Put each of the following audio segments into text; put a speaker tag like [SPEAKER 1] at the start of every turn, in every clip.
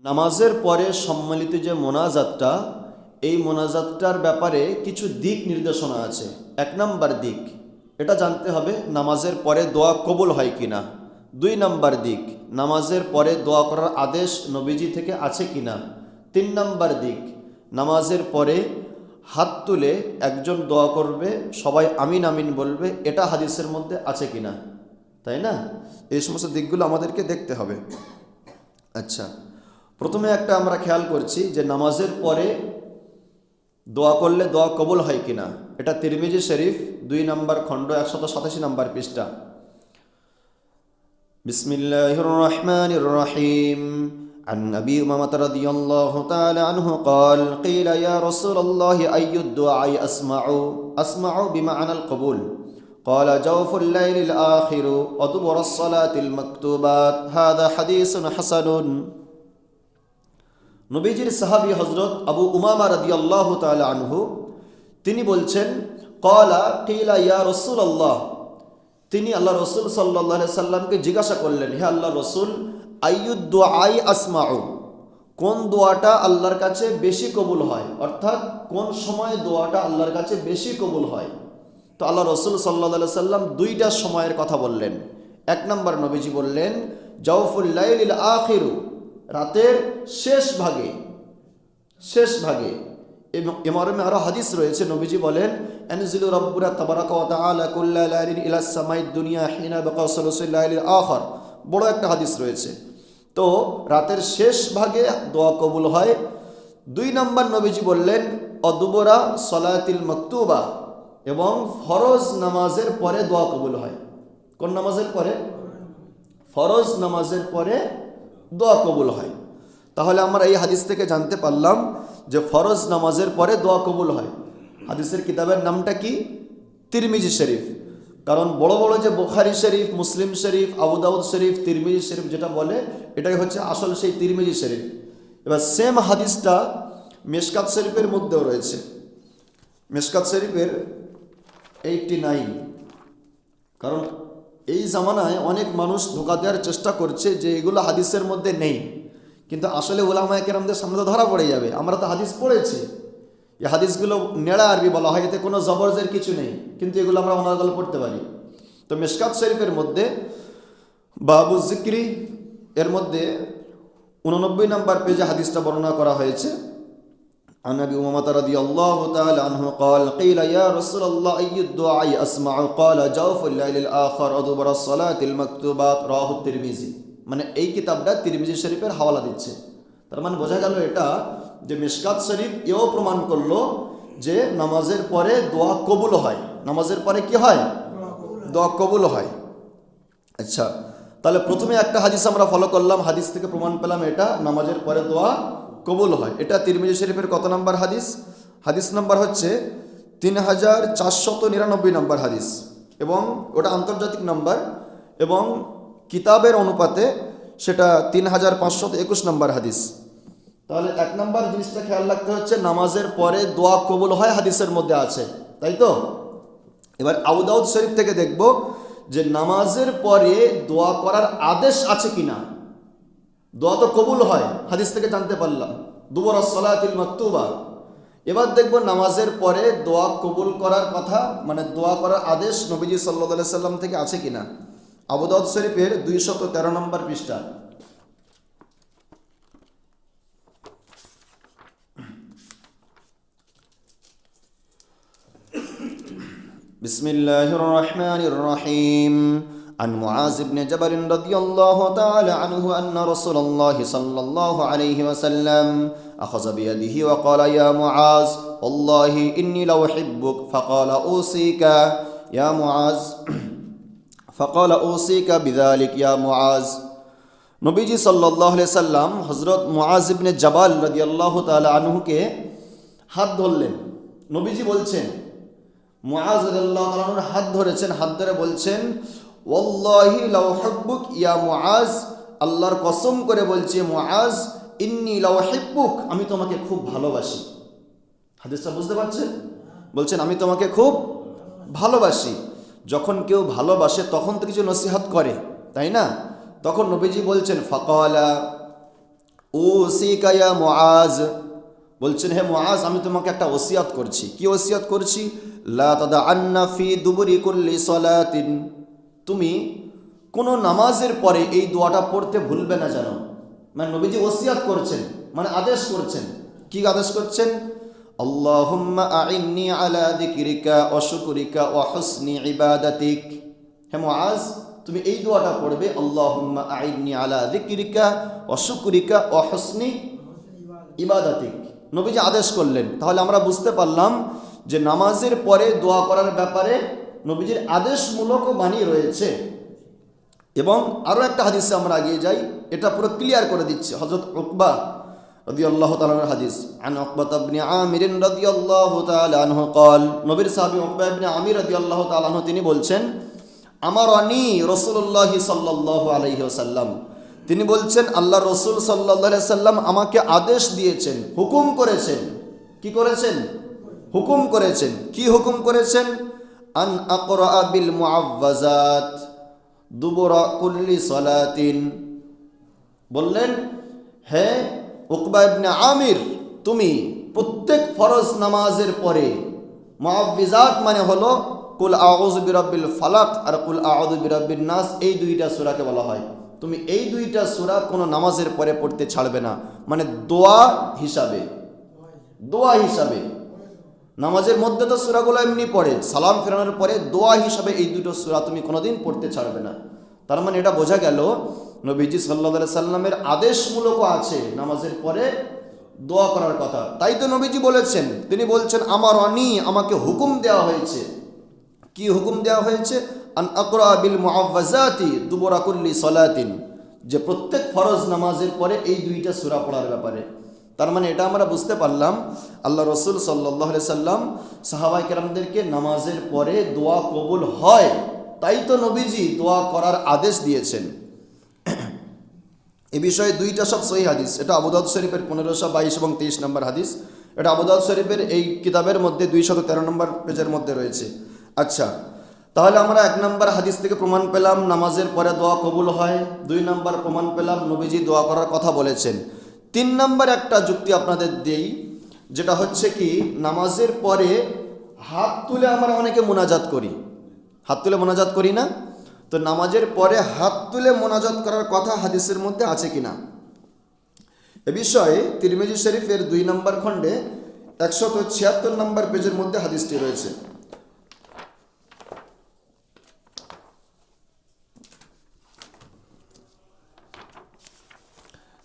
[SPEAKER 1] নামাজের পরে সম্মিলিত যে মোনাজাতটা, এই মোনাজাতটার ব্যাপারে কিছু দিক নির্দেশনা আছে। 1 নম্বর দিক, এটা জানতে হবে নামাজের পরে দোয়া কবুল হয় কিনা। 2 নম্বর দিক, নামাজের পরে দোয়া করার আদেশ নবীজি থেকে আছে কিনা। 3 নম্বর দিক, নামাজের পরে হাত তুলে একজন দোয়া করবে, সবাই আমিন আমিন বলবে, এটা হাদিসের মধ্যে আছে কিনা, তাই না? এই সমস্ত দিকগুলো আমাদেরকে দেখতে হবে। আচ্ছা, প্রথমে একটা আমরা খেয়াল করছি যে নামাজের পরে দোয়া করলে দোয়া কবুল হয় কিনা। এটা তিরমিজি শরীফ 2 নম্বর খণ্ড 187 নম্বর পৃষ্ঠা। বিসমিল্লাহির রহমানির রহিম। عن أبي أمامة رضي الله تعالى عنه قال قيل يا رسول الله أي الدعاء أسمع بمعنى القبول قال جوف الليل الآخر ودبر الصلاة المكتوبات هذا حديث حسن। নবীজির সাহাবী হযরত আবু উমামা রাদিয়াল্লাহু তাআলা আনহু তিনি বলছেন, ক্বালা কিলা ইয়া রাসূলুল্লাহ, তিনি আল্লাহ রাসূল সাল্লাল্লাহু আলাইহি সাল্লামকে জিজ্ঞাসা করলেন, হে আল্লাহর রাসূল, আইয়ুদ দুআই আসমাউ, কোন দোয়াটা আল্লাহর কাছে বেশি কবুল হয়, অর্থাৎ কোন সময় দোয়াটা আল্লাহর কাছে বেশি কবুল হয়। তো আল্লাহ রাসূল সাল্লাল্লাহু আলাইহি সাল্লাম 2টা সময়ের কথা বললেন। 1 নম্বর নবীজি বললেন জাওফুল লাইলিল আখিরু, রাতের শেষ ভাগে। এবং এমরমে আরো হাদিস রয়েছে, নবীজি বলেন আনজিলু রাব্বুনা তাবারাকা ওয়া তাআলা কুল্লা লাইলিন ইলা সামাইদ দুনিয়া হিনা বাকা সুলুসুল লাইলিল আখির, বড় একটা হাদিস রয়েছে। তো রাতের শেষ ভাগে দোয়া কবুল হয়। 2 নম্বর নবীজি বললেন অদুবরা সলাতিল মাকতুবা, এবং ফরজ নামাজের পরে দোয়া কবুল হয়। কোন নামাজের পরে? ফরজ নামাজের পরে দোয়া কবুল হয়। তাহলে আমরা এই হাদিস থেকে জানতে পারলাম যে ফরজ নামাজের পরে দোয়া কবুল হয়। হাদিসের কিতাবের নামটা কি? তিরমিজি শরীফ। কারণ বড় বড় যে বুখারী শরীফ, মুসলিম শরীফ, আবু দাউদ শরীফ, তিরমিজি শরীফ যেটা বলে, এটাই হচ্ছে আসল সেই তিরমিজি শরীফ। এবার সেম হাদিসটা মিশকাত শরীফের মধ্যেও রয়েছে। মিশকাত শরীফের 89। কারণ এই জামানায় অনেক মানুষ ধোঁকা দেওয়ার চেষ্টা করছে যে এগুলো হাদিসের মধ্যে নেই, কিন্তু আসলে উলামায়ে কেরামদের সামনে তো ধরা পড়ে যাবে। আমরা তো হাদিস পড়েছি, এই হাদিসগুলো নেড়া আরবি বলা হয়, এতে কোনো জবরজের কিছু নেই, কিন্তু এগুলো আমরা অনার্গল পড়তে পারি। তো মিশকাত শরীফের মধ্যে বাবু জিক্রি এর মধ্যে 89 নম্বর পেজে হাদিসটা বর্ণনা করা হয়েছে। عن أبي أمامة رضي الله تعالى عنه قال قيل يا رسول الله أي الدعاء أسمع قال جوف الليل الآخر ودبر الصلاة المكتوبات رواه الترمذي। মানে এই কিতাবটা তিরমিজি শরীফের হাওয়ালা দিচ্ছে। তার মানে বোঝা গেল এটা যে মিশকাত শরীফ এও প্রমাণ করলো যে নামাজের পরে দোয়া কবুল হয়। নামাজের পরে কি হয়? দোয়া কবুল হয়। আচ্ছা, তাহলে প্রথমে একটা হাদিস আমরা ফলো করলাম, হাদিস থেকে প্রমাণ পেলাম এটা নামাজের পরে দোয়া কবুল হয়। এটা তিরমিজি শরীফের কত নম্বর হাদিস? হাদিস নম্বর হচ্ছে 3499 নম্বর হাদিস, এবং ওটা আন্তর্জাতিক নম্বর, এবং কিতাবের অনুপাতে সেটা 3521 নম্বর হাদিস। তাহলে 1 নম্বর জিনিসটা খেয়াল রাখতে হচ্ছে নামাজের পরে দোয়া কবুল হয়, হাদিসের মধ্যে আছে, তাই তো? এবার আবু দাউদ শরীফ থেকে দেখব যে নামাজের পরে দোয়া করার আদেশ আছে কিনা। দোয়া তো কবুল হয়, হাদিস থেকে জানতে পারলাম, দুবরা সলাতিল মাকতুবা। এবার দেখব নামাজের পরে দোয়া কবুল করার কথা, মানে দোয়া করার আদেশ নবীজি সাল্লাল্লাহু আলাইহি সাল্লাম থেকে আছে কিনা। আবু দাউদ শরীফের 213 নম্বর পৃষ্ঠা। বিসমিল্লাহির রহমানির রহিম। عن معاذ بن جبل رضي الله تعالى عنه أن رسول الله صلى الله عليه وسلم أخذ بيده وقال يا معاذ والله إني لأحبك فقال أوصيك بذلك يا معاذ। নবীজি সাল্লাল্লাহু আলাইহি সাল্লাম হযরত মুআজ ইবনে জাবাল রাদিয়াল্লাহু তাআলা আনহুকে হাত ধরলেন। নবীজি বলছেন, মুআজ রাদিয়াল্লাহু তাআলা আনহুর হাত ধরেছেন, হাত ধরে বলছেন ওয়াল্লাহি লা উহিব্বুক ইয়া মুআজ, আল্লাহর কসম করে বলছি মুআজ, ইন্নী লা উহিব্বুক, আমি তোমাকে খুব ভালোবাসি। হাদিসটা বুঝতে পারছেন? বলছেন আমি তোমাকে খুব ভালোবাসি। যখন কেউ ভালোবাসে তখন তো কিছু নসিহত করে, তাই না? তখন নবীজি বলছেন ফাকালা উসিকা ইয়া মুআজ, বলছেন হে মুআজ আমি তোমাকে একটা ওসিয়াত করছি। কি ওসিয়াত করছি? লা তাদআন্না ফি দুবুরি কুল্লি সালাতিন, তুমি কোনো নামাজের পরে এই দোয়াটা পড়তে ভুলবে না যেন। মানে নবীজি ওসিয়াত করছেন, মানে আদেশ করছেন। কি আদেশ করছেন? আল্লাহুম্মা আইন্নি আলা যিকরিকা ওয়া শুকরিকা ওয়া হুসনি ইবাদাতিক। হে মুআজ তুমি এই দোয়াটা পড়বে, আল্লাহুম্মা আইন্নি আলা যিকরিকা ওয়া শুকরিকা ওয়া হুসনি ইবাদাতিক। নবীজি আদেশ করলেন। তাহলে আমরা বুঝতে পারলাম যে নামাজের পরে দোয়া করার ব্যাপারে নবীজির আদেশমূলক বাণী রয়েছে। এবং আরও একটা হাদিসে আমরা এগিয়ে যাই, এটা পুরো ক্লিয়ার করে দিচ্ছে। হযরত উকবা রাদিয়াল্লাহু তাআলা আনহু হাদিস, আন উকবা ইবনে আমির রাদিয়াল্লাহু তাআলা আনহু قال, নবীর সাহাবী উকবা ইবনে আমির রাদিয়াল্লাহু তাআলা আনহু তিনি বলছেন, আমারানি রাসূলুল্লাহ সাল্লাল্লাহু আলাইহি ওয়াসাল্লাম, তিনি বলছেন আল্লাহ রসুল সাল্লাল্লাহু আলাইহি ওয়াসাল্লাম আমাকে আদেশ দিয়েছেন, হুকুম করেছেন। কি করেছেন? হুকুম করেছেন। কি হুকুম করেছেন? আন আকরা বিল মুআওয়াযাত দুবুরা কুল্লি সালাতিন, বললেন হে উকবা ইবনে আমির তুমি প্রত্যেক ফরজ নামাজের পরে, মুআওয়াযাত মানে হলো কুল আউযু বিরাব্বিল ফালাক আর কুল আউযু বিরাব্বিন নাস, এই দুইটা সূরাকে বলা হয়। তুমি এই দুইটা সূরা কোনো নামাজের পরে পড়তে ছাড়বে না, মানে দোয়া হিসাবে। দোয়া হিসাবে নামাজের মধ্যে তো সূরাগুলো এমনি পড়ে, সালাম ফেরানোর পরে দোয়া হিসাবে এই দুটো সূরা তুমি কোনোদিন পড়তে ছাড়বে না। তার মানে এটা বোঝা গেল নবীজি সাল্লাল্লাহু আলাইহি সাল্লামের আদেশমূলক আছে নামাজের পরে দোয়া করার কথা। তাই তো নবীজি বলেছেন, তিনি বলছেন আমাকে হুকুম দেওয়া হয়েছে। কি হুকুম দেওয়া হয়েছে? আন আকরা বিল মুআওয়াযাতি দুবুরা কুল্লি সালাতিন, যে প্রত্যেক ফরজ নামাজের পরে এই দুইটা সূরা পড়ার ব্যাপারে। তার মানে এটা আমরা বুঝতে পারলাম আল্লাহ রসুল সাল্লাল্লাহু আলাইহি সাল্লাম সাহাবায়ে কেরামদেরকে নামাজের পরে দোয়া কবুল হয়, তাই তো নবীজি দোয়া করার আদেশ দিয়েছেন। এই বিষয়ে দুইটা সব সহিহ হাদিস। এটা আবু দাউদ শরীফের 1522 এবং 23 নম্বর হাদিস। এটা আবু দাউদ শরীফের এই কিতাবের মধ্যে 213 নম্বর পেজের মধ্যে রয়েছে। আচ্ছা, তাহলে আমরা 1 নম্বর হাদিস থেকে প্রমাণ পেলাম নামাজের পরে দোয়া কবুল হয়। 2 নম্বর প্রমাণ পেলাম নবীজি দোয়া করার কথা বলেছেন। 3 নম্বর একটা যুক্তি আপনাদের দেই, যেটা হচ্ছে কি নামাজের পরে হাত তুলে আমরা অনেকে মোনাজাত করি। হাত তুলে মোনাজাত করি না? তো নামাজের পরে হাত তুলে মোনাজাত করার কথা হাদিসের মধ্যে আছে কিনা এ বিষয়ে তিরমিজি শরীফের 2 নম্বর খণ্ডে 176 নম্বর পেজের মধ্যে হাদিসটি রয়েছে।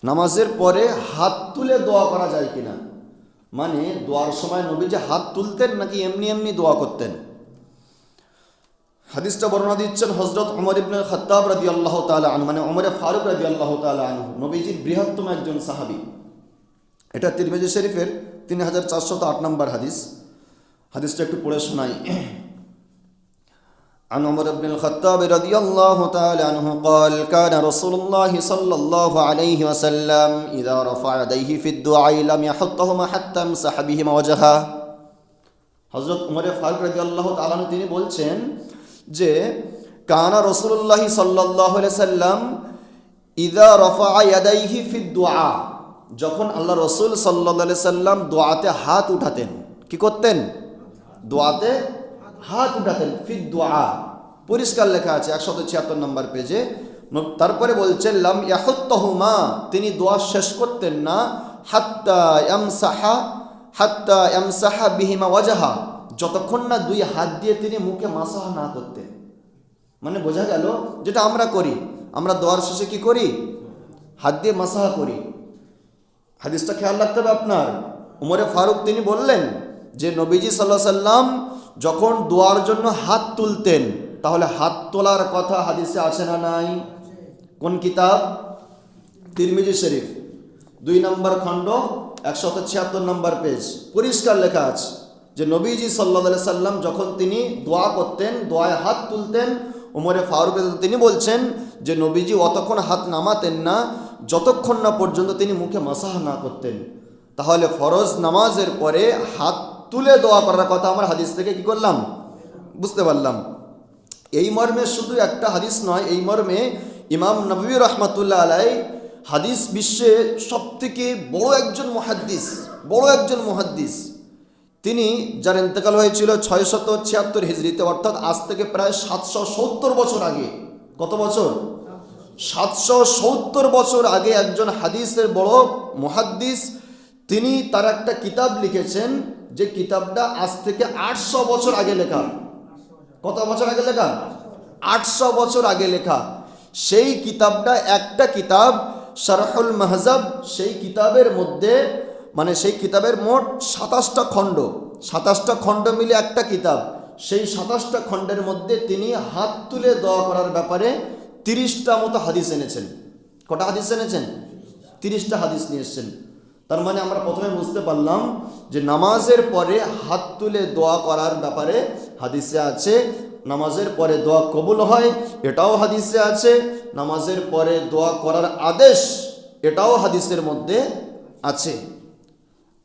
[SPEAKER 1] নামাজের পরে হাত তুলে দোয়া করা যায় কিনা, মানে দোয়ার সময় নবীজি হাত তুলতেন নাকি এমনি এমনি দোয়া করতেন? হাদিসটা বর্ণনা দিচ্ছেন হযরত ওমর ইবনে খাত্তাব রাদিয়াল্লাহু তাআলা আনহু, মানে ওমর ফারুক রাদিয়াল্লাহু তাআলা আনহু, নবীজির বৃহত্তম একজন সাহাবী। এটা তিরমিজি শরীফের 3408 নম্বর হাদিস। হাদিসটা একটু পড়ে শোনাই। عن عمر بن الخطاب رضي الله تعالى عنه قال كان رسول الله صلى الله عليه وسلم إذا رفع يديه في الدعاء لم يحطهما حتى يمسح بهما وجهه। হযরত উমর ফারুক রাদিয়াল্লাহু তাআলা আনহু তিনি বলছেন যে কানা রাসূলুল্লাহ সাল্লাল্লাহু আলাইহি সাল্লাম ইযা রাফা ইয়াদাইহি ফি দুআ, যখন আল্লাহ রাসূল সাল্লাল্লাহু আলাইহি সাল্লাম দোয়াতে হাত উঠাতেন। কি করতেন? দোয়াতে হাত উঠাতেন। ফি দুআ পরিষ্কার লেখা আছে 176 নম্বর পেজে। তারপরে বলছেন লাম ইয়াহুত্তাহুমা, তিনি দোয়া শেষ করতেন না হাত্তা ইয়ামসাহা বিহিমা ওয়াজহা, যতক্ষণ না 2 হাত দিয়ে তিনি মুখে মাসাহ না করতেন। মানে বোঝা গেল যেটা আমরা করি, আমরা দোয়ার শেষে কি করি? হাত দিয়ে মাসাহ করি। হাদিসটা খেয়াল রাখতে হবে আপনার। উমরে ফারুক তিনি বললেন যে নবীজি সাল্লাল্লাহু আলাইহি সাল্লাম যখন দোয়ার জন্য হাত তুলতেন, তাহলে হাত তোলার কথা হাদিসে আছে না নাই? কোন কিতাব? তিরমিজি শরীফ 2 নম্বর খণ্ড 176 নম্বর পেজ পরিষ্কার লেখা আছে যে নবীজি সাল্লাল্লাহু আলাইহি সাল্লাম যখন তিনি দোয়া করতেন, দোয়ায় হাত তুলতেন, উমরে ফারুক তিনি বলছেন যে নবীজি অতক্ষণ হাত নামাতেন না যতক্ষণ না পর্যন্ত তিনি মুখে মাসাহ না করতেন। তাহলে ফরজ নামাজের পরে হাত তুলে দোয়া করার কথা আমরা হাদিস থেকে কি করলাম? বুঝতে পারলাম। এই মর্মে শুধু একটা হাদিস নয়, এই মর্মে ইমাম নববী রাহমাতুল্লাহ আলাইহি হাদিস বিশ্বে সবথেকে বড় একজন মুহাদ্দিস, তিনি যার ইন্তেকাল হয়েছিল 676 হিজরিতে, অর্থাৎ আজ থেকে প্রায় 770 বছর আগে। কত বছর? 770 বছর আগে একজন হাদিসের বড় মুহাদ্দিস, তিনি তার একটা কিতাব লিখেছেন, যে কিতাবটা আজ থেকে 800 বছর আগে লেখা। কত বছর আগে লেখা? 800 বছর আগে লেখা। সেই কিতাবটা একটা কিতাব, শারহুল মাহজাব। সেই কিতাবের মধ্যে, মানে সেই কিতাবের মোট 27টা খণ্ড, 27টা খণ্ড মিলে একটা কিতাব। সেই 27টা খণ্ডের মধ্যে তিনি হাত তুলে দোয়া করার ব্যাপারে 30টা মতো হাদিস এনেছেন। কটা হাদিস এনেছেন? 30টা হাদিস নিয়ে এসেছেন। তার মানে আমরা প্রথমে বুঝতে পারলাম যে নামাজের পরে হাত তুলে দোয়া করার ব্যাপারে হাদিসে আছে। নামাজের পরে দোয়া কবুল হয়, এটাও হাদিসে আছে। নামাজের পরে দোয়া করার আদেশ, এটাও হাদিসের মধ্যে আছে।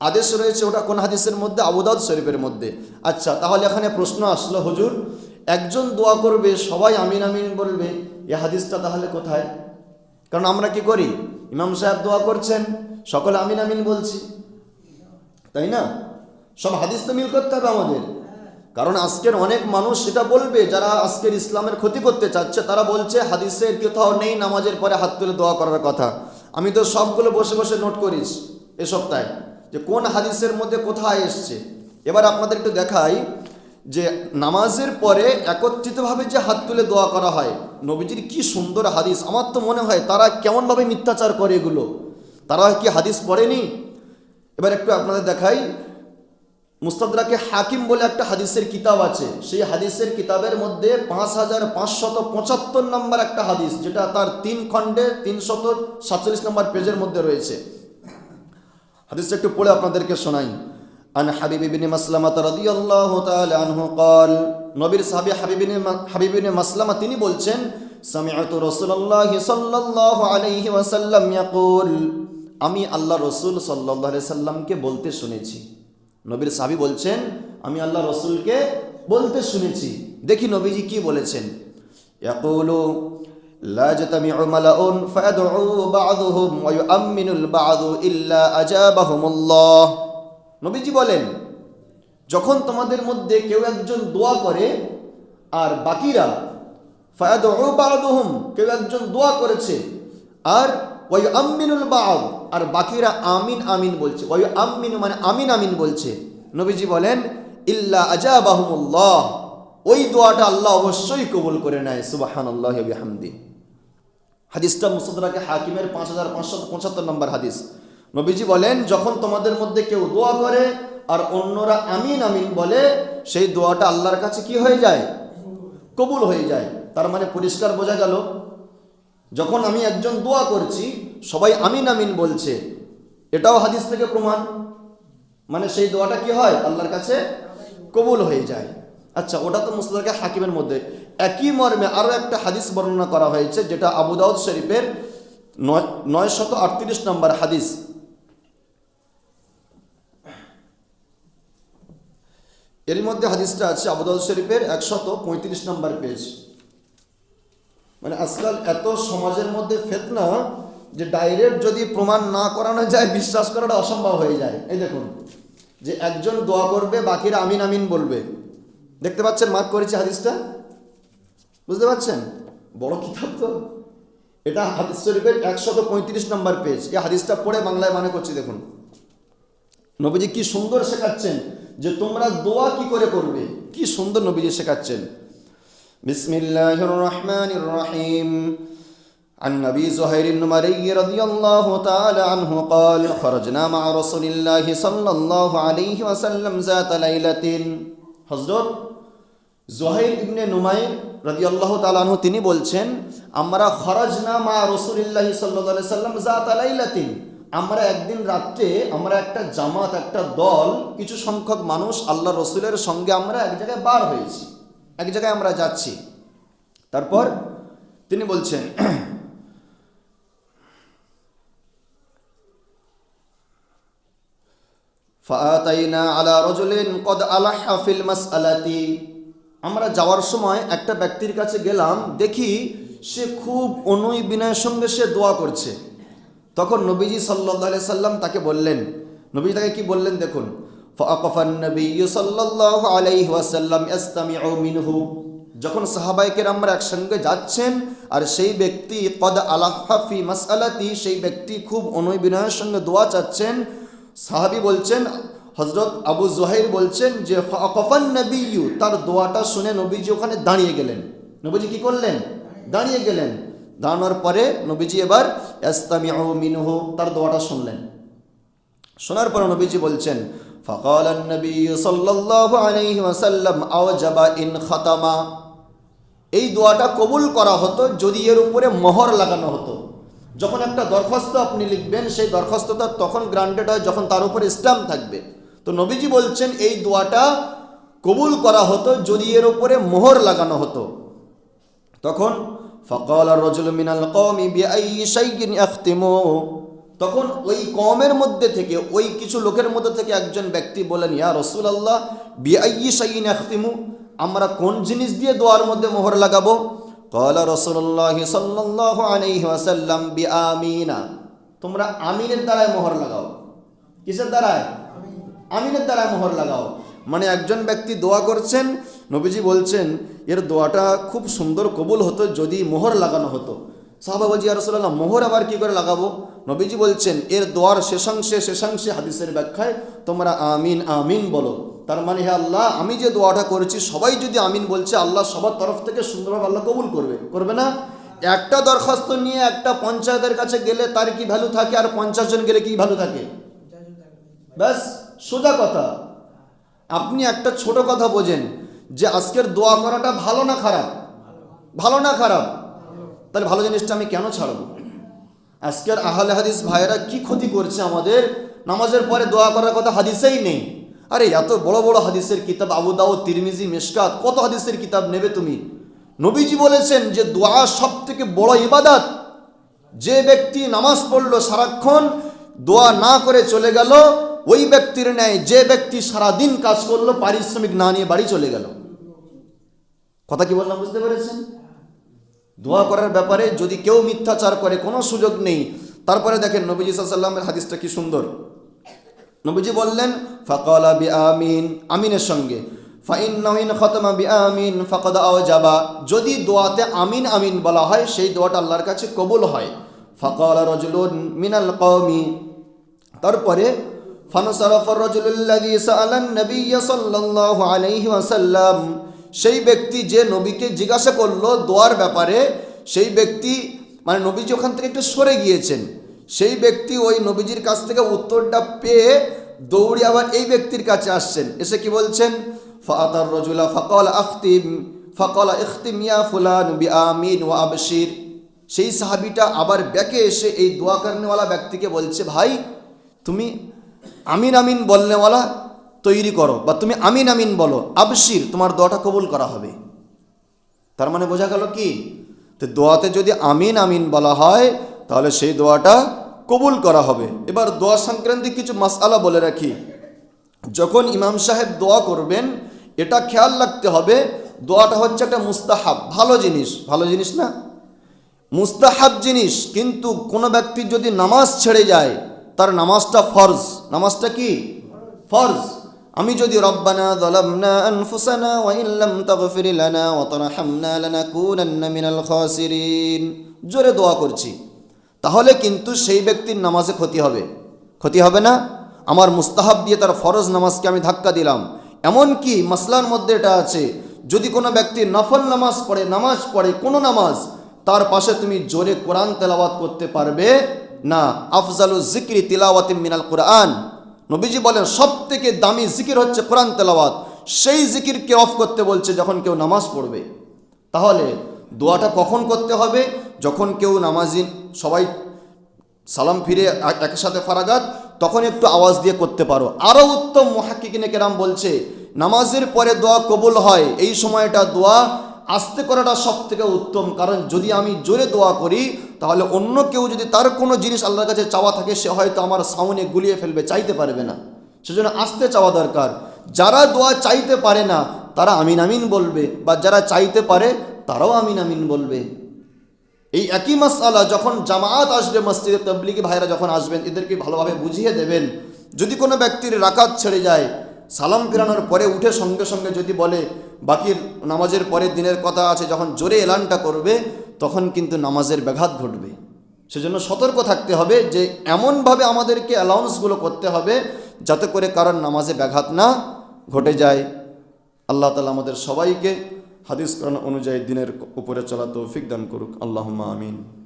[SPEAKER 1] আদেশ রয়েছে, ওটা কোন হাদিসের মধ্যে? আবু দাউদ শরীফের মধ্যে। আচ্ছা, তাহলে এখানে প্রশ্ন আসলো, হুজুর একজন দোয়া করবে, সবাই আমিন আমিন বলবে, এই হাদিসটা তাহলে কোথায়? কারণ আমরা কি করি, ইমাম সাহেব দোয়া করছেন, সকলে আমিন আমিন বলছি, তাই না? সব হাদিস তো মিল করতে হবে আমাদের। কারণ আজকের অনেক মানুষ সেটা বলবে, যারা আজকের ইসলামের ক্ষতি করতে চাচ্ছে, তারা বলছে হাদিসের কোথাও নেই নামাজের পরে হাত তুলে দোয়া করার কথা। আমি তো সবগুলো বসে বসে নোট করিস এ সপ্তাহে, যে কোন হাদিসের মধ্যে কোথায় এসছে। এবার আপনাদের একটু দেখাই যে নামাজের পরে একত্রিতভাবে যে হাত তুলে দোয়া করা হয়, নবীজির কি সুন্দর হাদিস। আমার তো মনে হয় তারা কেমনভাবে মিথ্যাচার করে এগুলো, তারা কি হাদিস পড়েনি? এবার একটু আপনাদের দেখাই, মুস্তাদরাকে হাকিম বলে একটা হাদিসের কিতাব আছে। সেই হাদিসের কিতাবের মধ্যে 5575 নম্বর একটা হাদিস, যেটা তার 3 খণ্ডে 347 নম্বর পেজের মধ্যে রয়েছে। হাদিসটা একটু পড়ে আপনাদেরকে শোনাই। আন হাবিব ইবনে মাসলামা রাদিয়াল্লাহু তাআলা আনহু قال, নবীর সাহাবী হাবিব ইবনে মাসলামা তিনি বলছেন, সামিআতু রাসূলুল্লাহি সাল্লাল্লাহু আলাইহি ওয়াসাল্লাম ইয়াকুল, আমি আল্লাহ রাসূল সাল্লাল্লাহু আলাইহি সাল্লামকে বলতে শুনেছি। নবীর সাহাবী বলছেন, আমি আল্লাহ রাসূলকে বলতে শুনেছি। দেখি নবীজি কি বলেছেন। ইয়াকুলু লা ইয়াজতামিউ মালাউন ফায়াদউ বা'দুহুম ওয়া ইউআমিনুল বা'দু ইল্লা আজাবাহুমুল্লাহ। নবীজি বলেন, যখন তোমাদের মধ্যে কেউ একজন দোয়া করে আর বাকিরা, ফায়াদউ বা'দুহুম, কেউ একজন দোয়া করেছে আর ওয়া ইউআমিনুল বা'দ, আর বাকিরা আমিন আমিন বলছে। ওয়া ইউআমিনু মানে আমিন আমিন বলছে। নবীজি বলেন, ইল্লা আজাবাহুমুল্লাহ, ওই দোয়াটা আল্লাহ অবশ্যই কবুল করে নেয়। সুবহানাল্লাহি ওয়া বিহামদি। হাদিসটা মুস্তাদরাকে হাকিমের 5575 নম্বর হাদিস। নবীজি বলেন, যখন তোমাদের মধ্যে কেউ দোয়া করে আর অন্যরা আমিন আমিন বলে, সেই দোয়াটা আল্লাহর কাছে কি হয়ে যায়? কবুল হয়ে যায়। তার মানে পরিষ্কার বোঝা গেল, যখন আমি একজন দোয়া করছি, সবাই আমিন আমিন বলছে, এটাও হাদিস থেকে প্রমাণ, মানে সেই দোয়াটা কি হয়? আল্লাহর কাছে কবুল হয়ে যায়। আচ্ছা, ওটা তো মুসনাদে হাকিমের মধ্যে। একই মর্মে আরও একটা হাদিস বর্ণনা করা হয়েছে, যেটা আবু দাউদ শরীফের 938 নম্বর হাদিস। এর মধ্যে হাদিসটা আছে আবু দাউদ শরীফের 135 নম্বর পেজ। মানে আজকাল এত সমাজের মধ্যে ফিতনা, যে ডাইরেক্ট যদি প্রমাণ না করানো যায়, বিশ্বাস করাটা অসম্ভব হয়ে যায়। এই দেখুন, যে একজন দোয়া করবে, বাকিরা আমিন আমিন বলবে। দেখতে পাচ্ছেন, মার্ক করেছে হাদিসটা, বুঝতে পারছেন? বড় কিতাব তো এটা, হাদিস শরীফের 135 নম্বর পেজ। এই হাদিসটা পড়ে বাংলায় মানে করছি, দেখুন নবীজি কি সুন্দর শেখাচ্ছেন যে তোমরা দোয়া কি করে করবে, কি সুন্দর নবীজি শেখাচ্ছেন। বিসমিল্লাহির রহমানির রহিম। عن أبي زهير النمري رضي الله تعالى عنه قال, خرجنا مع رسول الله صلى الله عليه وسلم ذات ليلة। হযরত জুহাইর ইবনে নুমাইর রাদিয়াল্লাহু তাআলা আনহু তিনি বলছেন, আমরা খরাজনা মা রাসূলিল্লাহি সাল্লাল্লাহু আলাইহি সাল্লাম যাতা লাইলাতিন, আমরা একদিন রাত্রে, আমরা একটা জামাত, একটা দল, কিছু সংখ্যক মানুষ আল্লাহ রসুলের সঙ্গে আমরা এক জায়গায় বার হয়েছি, এক জায়গায় আমরা যাচ্ছি। তারপর তিনি বলছেন, ফাআতাইনা আলা রাজুলিন কদ আলাহা ফিল মাসআলাতি, আমরা যাওয়ার সময় একটা ব্যক্তির কাছে গেলাম, দেখি সে খুব অনুনয় বিনয়ের সঙ্গে সে দোয়া করছে। তখন নবীজি সাল্লাল্লাহু আলাইহি সাল্লাম তাকে বললেন, নবীজি তাকে কি বললেন দেখুন, ফাআকাফান নবিয়্যু সাল্লাল্লাহু আলাইহি ওয়াসাল্লাম ইসতামিউ মিনহু। যখন সাহাবায়ে কেরামরা একসঙ্গে যাচ্ছেন আর সেই ব্যক্তি কদ আলাহা ফি মাসআলাতি, সেই ব্যক্তি খুব অনুনয় বিনয়ের সঙ্গে দোয়া চাচ্ছেন, সাহাবী বলছেন, হযরত আবু যুহাইর বলছেন যে ফাআকাফান নবিয়্যু, তার দোয়াটা শুনে নবীজি ওখানে দাঁড়িয়ে গেলেন। নবীজি কি করলেন? দাঁড়িয়ে গেলেন। দাঁড়ানোর পরে নবীজি এবার ইসতামিউ মিনহু, তার দোয়াটা শুনলেন। শোনার পর নবীজি বলছেন, ফাকালান নবিয়্যু সাল্লাল্লাহু আলাইহি ওয়াসাল্লাম আওজাবা ইন খাতামা, এই দোয়াটা কবুল করা হতো যদি এর উপরে মোহর লাগানো হতো। যখন একটা দরখাস্ত আপনি লিখবেন, সেই দরখাস্তটা তখন গ্রান্টেড হয় যখন তার উপরে স্ট্যাম্প থাকবে। তো নবীজি বলছেন এই দোয়াটা কবুল করা হতো যদি এর উপরে মোহর লাগানো হতো। তখন ফাকালা রাজুলু মিনাল কওমি বিআইয়ি শাইইন আখতিমু, তখন ওই কওমের মধ্যে থেকে, ওই কিছু লোকের মধ্যে থেকে একজন ব্যক্তি বলেন, ইয়া রাসূলুল্লাহ বিআইয়ি শাইইন আখতিমু, আমরা কোন জিনিস দিয়ে দোয়ার মধ্যে মোহর লাগাবো? ক্বালা রাসূলুল্লাহ সাল্লাল্লাহু আলাইহি ওয়াসাল্লাম বিআমিনা, তোমরা আমিনের দ্বারায় মোহর লাগাও। কিসের দ্বারায়? আমিনের দ্বারায় মোহর লাগাও। মানে একজন ব্যক্তি দোয়া করছেন, নবীজি বলছেন এর দোয়াটা খুব সুন্দর কবুল হতো যদি মোহর লাগানো হতো। সাহাবা বলছি, ইয়া রাসূলুল্লাহ মোহর আবার কি করে লাগাবো? নবীজি বলছেন এর দোয়ার শেষাংশে হাদিসের ব্যাখ্যায় তোমরা আমিন আমিন বলো। তার মানে হে আল্লাহ, আমি যে দোয়াটা করেছি সবাই যদি আমিন বলছে, আল্লাহ সবার তরফ থেকে সুন্দরভাবে আল্লাহ কবুল করবে, করবে না? একটা দরখাস্ত নিয়ে একটা পঞ্চায়েতের কাছে গেলে তার কি ভ্যালু থাকে, আর 50 জন গেলে কি ভ্যালু থাকে? ব্যাস, সোজা কথা। আপনি একটা ছোট কথা বোঝেন যে আজকের দোয়া করাটা ভালো না খারাপ? ভালো না খারাপ? তাহলে ভালো জিনিসটা আমি কেন ছাড়ব? আজকের আহলে হাদিস ভাইয়েরা কি ক্ষতি করছে আমাদের, নামাজের পরে দোয়া করার কথা হাদিসেই নেই। আরে এত বড় বড় হাদিসের কিতাব, আবু দাউদ, তিরমিজি, মিশকাত, কত হাদিসের কিতাব নেবে তুমি? নবীজি বলেছেন যে দোয়া সব থেকে বড় ইবাদত। যে ব্যক্তি নামাজ পড়লো সারাক্ষণ, দোয়া না করে চলে গেল, ওই ব্যক্তির ন্যায় যে ব্যক্তি সারাদিন কাজ করলো পারিশ্রমিক না নিয়ে বাড়ি চলে গেল। কথা কি বললাম, বুঝতে পেরেছেন? দোয়া করার ব্যাপারে যদি কেউ মিথ্যাচার করে কোনো সুযোগ নেই। তারপরে দেখেন নবীজি সাল্লাল্লাহু আলাইহি ওয়াসাল্লামের হাদিসটা কি সুন্দর। নবীজি বললেন ফাকালা বিআমিন, আমিনের সঙ্গে, ফাইন্নাহু ইন খাতামা বিআমিন ফাকাদ আওজাবা, যদি দোয়াতে আমিন আমিন বলা হয় সেই দোয়াটা আল্লাহর কাছে কবুল হয়। ফাকালা রাজুলুন মিনাল কওমি, তারপরে ফানসারাফা রাজুলুল্লাযী সাআলান নবিয়্য সাল্লাল্লাহু আলাইহি ওয়াসাল্লাম, সেই ব্যক্তি যে নবীকে জিজ্ঞাসা করলো দোয়ার ব্যাপারে, সেই ব্যক্তি মানে নবীজি ওখান থেকে একটু সরে গিয়েছেন, সেই ব্যক্তি ওই নবীজির কাছ থেকে উত্তরটা পেয়ে দৌড়ে আবার এই ব্যক্তির কাছে আসছেন। এসে কি বলছেন? ফাআতার রাজুলা ফাকালা আখতিম, ফাকালা ইখতিম ইয়া ফুলান বিআমিন ওয়া আবশির। সেই সাহাবীটা আবার ব্যাকে এসে এই দোয়া করনেওয়ালা ব্যক্তিকে বলছে, ভাই তুমি আমিন আমিন বলনেওয়ালা তৈরি করো, বা তুমি আমিন আমিন বলো, আবশির, তোমার দোয়াটা কবুল করা হবে। তার মানে বোঝা গেল কি, তো দোয়াতে যদি আমিন আমিন বলা হয় তাহলে সেই দোয়াটা কবুল করা হবে। এবার দোয়া সংক্রান্তি কিছু মাসআলা বলে রাখি। যখন ইমাম সাহেব দোয়া করবেন এটা খেয়াল রাখতে হবে, দোয়াটা হচ্ছে একটা মুস্তাহাব, ভালো জিনিস, ভালো জিনিস না, মুস্তাহাব জিনিস। কিন্তু কোনো ব্যক্তি যদি নামাজ ছেড়ে যায় তার নামাজটা ফরজ। নামাজটা কি? ফরজ। আমি যদি রব্বানা যালামনা আনফুসানা ওয়া ইল্লাম তাগফির লানা ওয়া তারহামনা লানাকুনান্না মিনাল খাসিরিন জোরে দোয়া করছি, তাহলে কিন্তু সেই ব্যক্তির নামাজে ক্ষতি হবে। ক্ষতি হবে না? আমার মুস্তাহাব দিয়ে তার ফরজ নামাজকে আমি ধাক্কা দিলাম। এমন কি মাসলার মধ্যে এটা আছে, যদি কোনো ব্যক্তি নফল নামাজ পড়ে কোনো নামাজ, তার পাশে তুমি জোরে কোরআন তেলাওয়াত করতে পারবে না। আফজালুজ যিকরি তিলাওয়াতিন মিনাল কোরআন, নবীজি বলেন সব থেকে দামি জিকির হচ্ছে কোরআন তেলাওয়াত। সেই জিকিরকে অফ করতে বলছে যখন কেউ নামাজ পড়বে। তাহলে দোয়াটা কখন করতে হবে? যখন কেউ নামাজি, সবাই সালাম ফিরে একের সাথে ফারাগাত, তখন একটু আওয়াজ দিয়ে করতে পারো। আরও উত্তম মুহাক্কিকিনে কেরাম বলছে নামাজের পরে দোয়া কবুল হয় এই সময়টা দোয়া আস্তে করাটা সব থেকে উত্তম। কারণ যদি আমি জোরে দোয়া করি তাহলে অন্য কেউ যদি তার কোনো জিনিস আল্লাহর কাছে চাওয়া থাকে সে হয়তো আমার সাউন্ডে গুলিয়ে ফেলবে, চাইতে পারবে না। সেজন্য আস্তে চাওয়া দরকার। যারা দোয়া চাইতে পারে না তারা আমিন আমিন বলবে, বা যারা চাইতে পারে তারাও আমিন আমিন বলবে। এই একই মাসআলা যখন জামায়াত আসবে মসজিদে, তাবলীগী ভাইরা যখন আসবেন, এদেরকে ভালোভাবে বুঝিয়ে দেবেন। যদি কোনো ব্যক্তির রাকাত ছেড়ে যায়, সালাম ফেরানোর পরে উঠে সঙ্গে সঙ্গে যদি বলে বাকি নামাজের পরে দিনের কথা আছে, যখন জোরে এলানটা করবে তখন কিন্তু নামাজের ব্যাঘাত ঘটবে। সেজন্য সতর্ক থাকতে হবে যে এমনভাবে আমাদেরকে অ্যালাউন্সগুলো করতে হবে যাতে করে কারণ নামাজে ব্যাঘাত না ঘটে যায়। আল্লাহ তাআলা আমাদের সবাইকে হাদিস কোরআন অনুযায়ী দিনের উপরে চলা তৌফিক দান করুক। আল্লাহুম্মা আমিন।